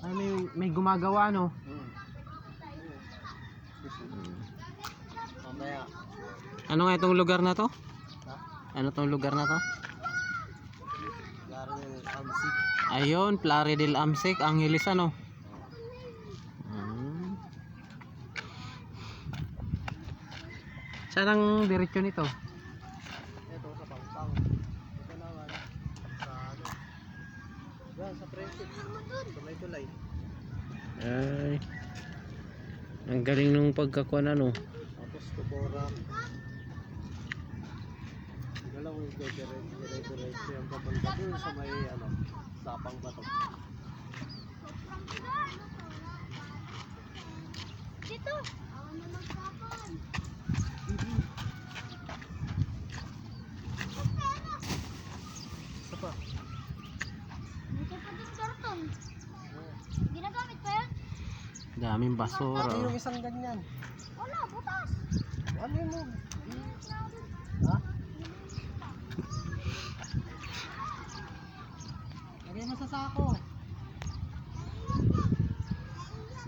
Ay, may gumagawa, no? Mamaya. Ano nga itong lugar na to? Ha? Ano tong lugar na to? Plaridel Amsik. Ayun, Plaridel Amsik, Angeles, ano? Saan ang diretsyo nito? Ito sa Pangpang. Ito naman sa ano. Yan sa Friendship. Sa may tulay. Ay, ang galing nung pagkakuan, ano? Tapos Tupora. Galaw yung dire-diretso yung papunta dun sa may ano, Sapang Bato. Dito. Ako na magpapon. Isa pa. Dito pa din karton. Ginagamit pa yan? Daming basura. Ano yung isang ganyan? Wala, butas. Ano yun mo? Ha? Lagay mo sa sako.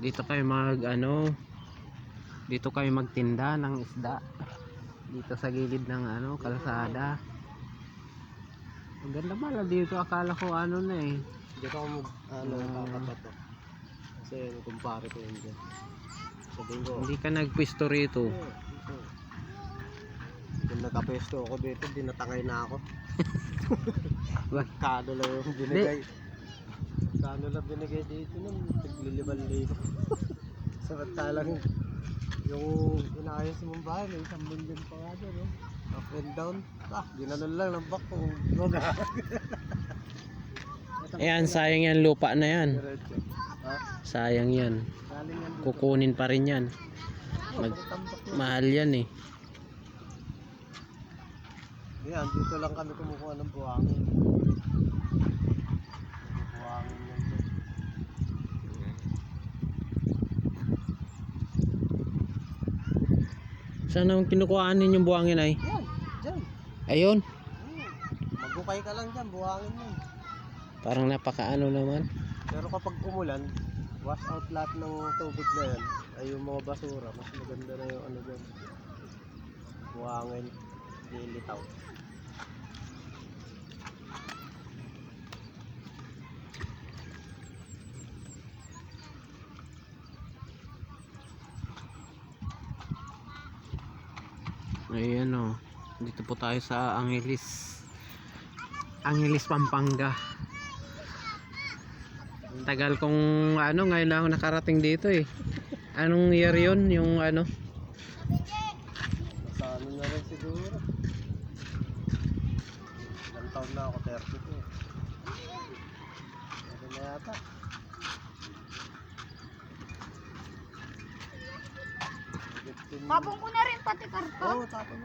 Dito kayo dito kayo magtinda ng isda. Dito sa gilid ng kalsada. Ang ganda pala dito, akala ko na eh. Dito ako papato. Kasi yung kumpare ko yun dyan. Sabihin ko, Hindi ka nagpwesto rito. kung nakapesto ako dito, dinatangay na ako. Wah. Kano lang yung binigay. Kano lang binigay dito nun, tagliliban-libo. Samantalang yung inaayos mong bahay, may isang million pa nga dyan. Up and down. Ginanon lang ng back ko. Ayan, sayang yan, lupa na yan. Diretso. Ha? Sayang yan. Galing yan dito. Kukunin pa rin yan. Tambak yan. Mahal yan eh. Yan, dito lang kami kumukuha ng buhangin. Buhangin yan dyan. Saan naman kinukuhaan yung buhangin ay? Yan, dyan. Ayun. Magukay ka lang dyan, buhangin yan. Parang napakaano naman. Pero kapag umulan, wash out lahat ng tubig na yan. Ay yung mga basura, mas maganda na yung ano dyan. Buhangin, dilitaw. Ayan o. Dito po tayo sa Angeles. Angeles, Pampanga. Tagal kong ngayon lang ako nakarating dito eh. Anong year yun? Yung Sa ano na rin siguro. Ilang taon na ako, 32. Ano na yata? Tapon ko na rin pati karton. Oo, tapon mo.